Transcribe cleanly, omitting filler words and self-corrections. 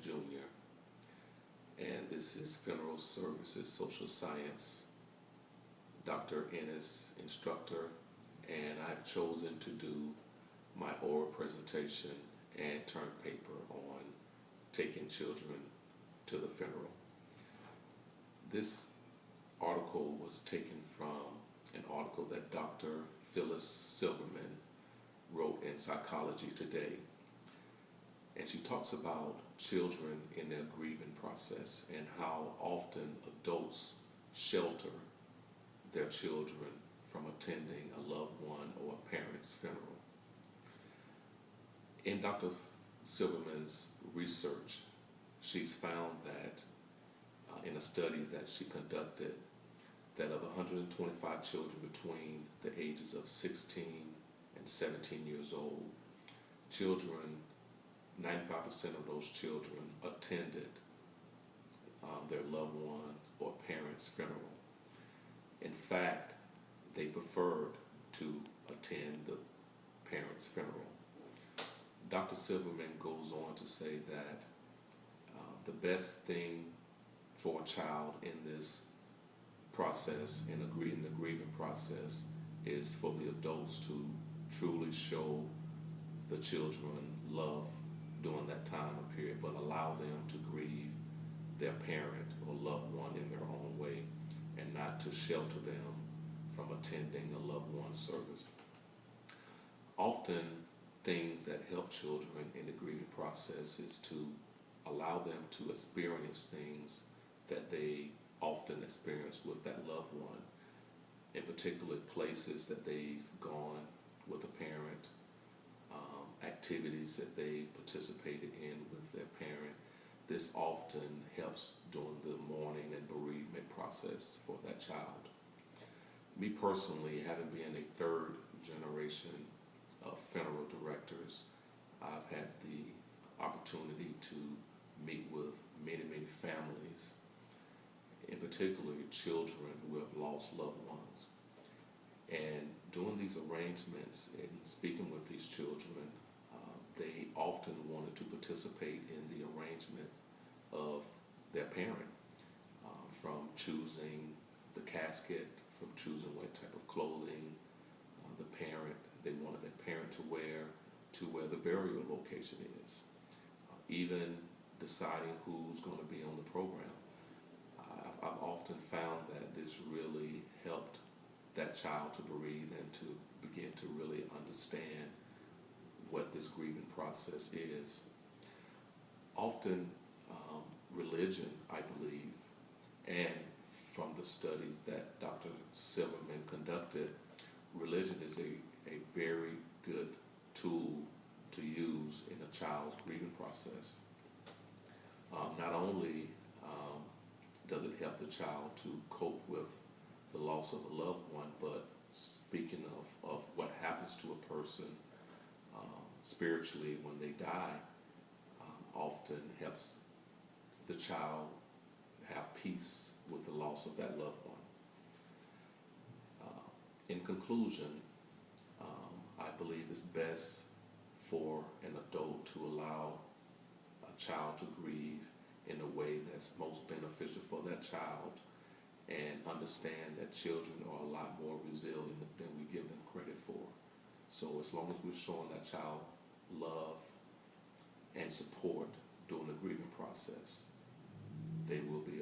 Jr., and this is Funeral Services Social Science, Dr. Ennis instructor, and I've chosen to do my oral presentation and term paper on taking children to the funeral. This article was taken from an article that Dr. Phyllis Silverman wrote in Psychology Today. And she talks about children in their grieving process and how often adults shelter their children from attending a loved one or a parent's funeral. In Dr. Silverman's research, she's found that in a study that she conducted, that of 125 children between the ages of 16 and 17 years old, 95% of those children attended their loved one or parent's funeral. In fact, they preferred to attend the parent's funeral. Dr. Silverman goes on to say that the best thing for a child in this process, in the grieving process, is for the adults to truly show the children love during that time and period, but allow them to grieve their parent or loved one in their own way, and not to shelter them from attending a loved one service. Often, things that help children in the grieving process is to allow them to experience things that they often experience with that loved one, in particular places that they've gone with a parent, activities that they participated in with their parent. This often helps during the mourning and bereavement process for that child. Me personally, having been a third generation of funeral directors, I've had the opportunity to meet with many, many families, in particular children who have lost loved ones. And doing these arrangements and speaking with these children, they often wanted to participate in the arrangement of their parent, from choosing the casket, from choosing what type of clothing they wanted their parent to where the burial location is, even deciding who's going to be on the program. I've often found that this really helped that child to breathe and to begin to really understand what this grieving process is. Often, religion, I believe, and from the studies that Dr. Silverman conducted, religion is a very good tool to use in a child's grieving process. Not only does it help the child to cope with the loss of a loved one, but speaking of what happens to a person spiritually when they die, often helps the child have peace with the loss of that loved one. In conclusion, I believe it's best for an adult to allow a child to grieve in a way that's most beneficial for that child, and understand that children are a lot more resilient than we give them credit for. So as long as we're showing that child love and support during the grieving process, they will be